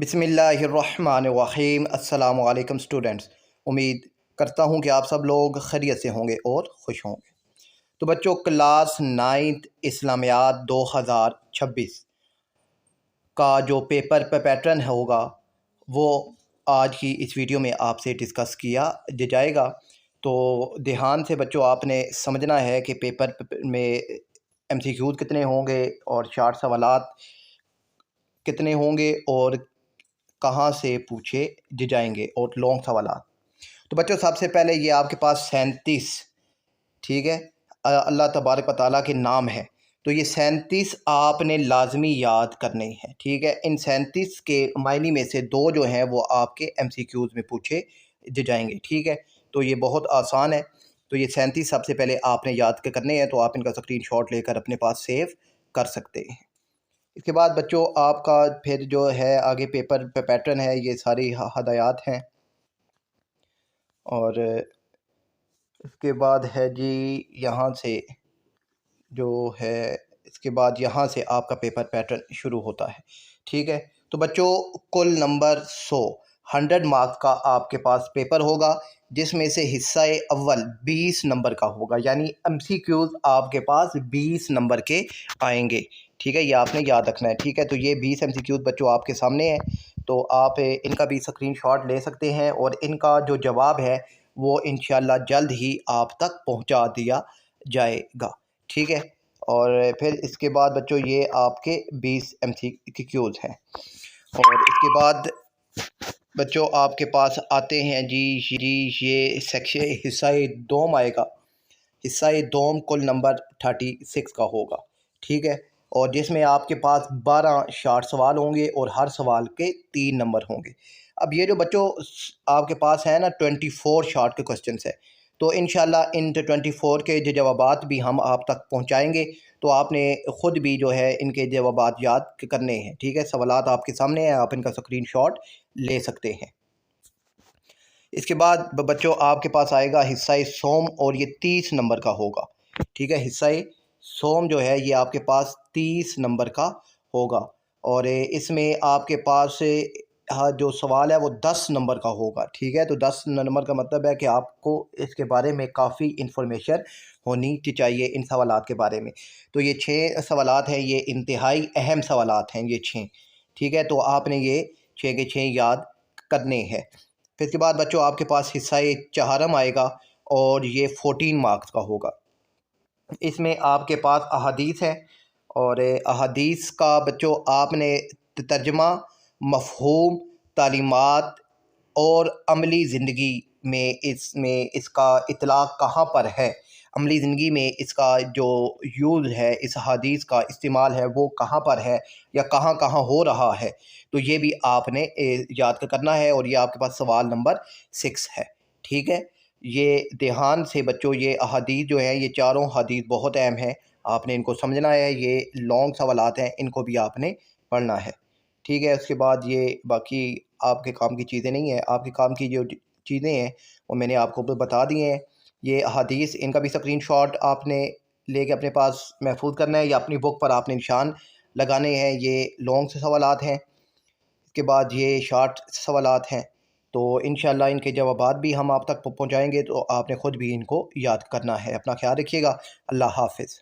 बिस्मिल्लाहिर्रहमानिर्रहीम। अस्सलाम वालेकुम स्टूडेंट्स। उम्मीद करता हूँ कि आप सब लोग खैरियत से होंगे और खुश होंगे। तो बच्चों, क्लास 9th इस्लामियात 2026 का जो पेपर पैटर्न होगा वो आज की इस वीडियो में आपसे डिस्कस किया जाएगा। तो ध्यान से बच्चों आपने समझना है कि पेपर में MCQs कितने होंगे और शार्ट सवालात कितने होंगे और कहाँ से पूछे जाएंगे और लॉन्ग सवालात। तो बच्चों सबसे पहले ये आपके पास 37, ठीक है, अल्लाह तबारक व तआला के नाम है। तो ये 37 आपने लाजमी याद करने हैं, ठीक है। इन 37 के मायने में से दो जो हैं वो आपके MCQs में पूछे जाएंगे, ठीक है। तो ये बहुत आसान है। तो ये 37 सबसे पहले आपने याद करने हैं, तो आप इनका स्क्रीनशॉट लेकर अपने पास सेव कर सकते हैं। इसके बाद बच्चों आपका फिर जो है आगे पेपर पैटर्न है, ये सारी हदायत हैं। और इसके बाद है जी यहाँ से जो है, इसके बाद यहाँ से आपका पेपर पैटर्न शुरू होता है, ठीक है। तो बच्चों कुल नंबर 100 मार्क्स का आपके पास पेपर होगा, जिसमें से हिस्सा अव्वल 20 नंबर का होगा, यानी MCQs आपके पास 20 नंबर के आएंगे, ठीक है। ये आपने याद रखना है, ठीक है। तो ये 20 MCQs बच्चों आपके सामने हैं, तो आप इनका भी स्क्रीनशॉट ले सकते हैं और इनका जो जवाब है वो इंशाल्लाह जल्द ही आप तक पहुंचा दिया जाएगा, ठीक है। और फिर इसके बाद बच्चों ये आपके 20 MCQs हैं। और इसके बाद बच्चों आपके पास आते हैं जी ये सेक्शन हिस्सा दोम आएगा। हिस्सा दोम कुल नंबर 36 का होगा, ठीक है। और जिसमें आपके पास 12 शार्ट सवाल होंगे और हर सवाल के 3 नंबर होंगे। अब ये जो बच्चों आपके पास है ना 24 शार्ट के क्वेश्चन है, तो इंशाल्लाह इन 24 के जो जवाबात भी हम आप तक पहुंचाएंगे। तो आपने ख़ुद भी जो है इनके जवाबात याद करने हैं, ठीक है। सवालात आपके सामने हैं, आप इनका स्क्रीनशॉट ले सकते हैं। इसके बाद बच्चों आपके पास आएगा हिस्सा सोम और ये 30 नंबर का होगा, ठीक है। हिस्सा सोम जो है ये आपके पास 30 नंबर का होगा। और इसमें आपके पास जो सवाल है वो 10 नंबर का होगा, ठीक है। तो 10 नंबर का मतलब है कि आपको इसके बारे में काफ़ी इन्फॉर्मेशन होनी चाहिए इन सवालात के बारे में। तो ये 6 सवालात हैं, ये इंतहाई अहम सवालात हैं ये 6, ठीक है। तो आपने ये 6 के 6 याद करने हैं। फिर इसके बाद बच्चों आपके पास हिस्सा चहारम आएगा और ये 14 मार्क्स का होगा। इसमें आपके पास अहादीस है और अहादीस का बच्चों आपने तर्जमा, मफ़हूम, तालीमात और अमली ज़िंदगी में इसका इतलाक़ कहाँ पर है, अमली ज़िंदगी में इसका जो यूज़ है, इस हदीस का इस्तेमाल है वो कहाँ पर है या कहाँ कहाँ हो रहा है, तो ये भी आपने याद करना है। और ये आपके पास सवाल नंबर 6 है, ठीक है। ये ध्यान से बच्चों ये अहादीस जो है ये चारों हदीस बहुत अहम है, आपने इनको समझना है। ये लॉन्ग सवालात हैं, इनको भी आपने पढ़ना है, ठीक है। उसके बाद ये बाकी आपके काम की चीज़ें नहीं हैं, आपके काम की जो चीज़ें हैं वो मैंने आपको बता दी हैं। ये हदीस इनका भी स्क्रीनशॉट आपने लेके अपने पास महफूज करना है या अपनी बुक पर आपने निशान लगाने हैं। ये लॉन्ग से सवालात हैं, इसके बाद ये शार्ट सवालात हैं। तो इंशाल्लाह इनके जवाबात भी हम आप तक पहुँचाएँगे, तो आपने ख़ुद भी इनको याद करना है। अपना ख्याल रखिएगा। अल्लाह हाफ़िज़।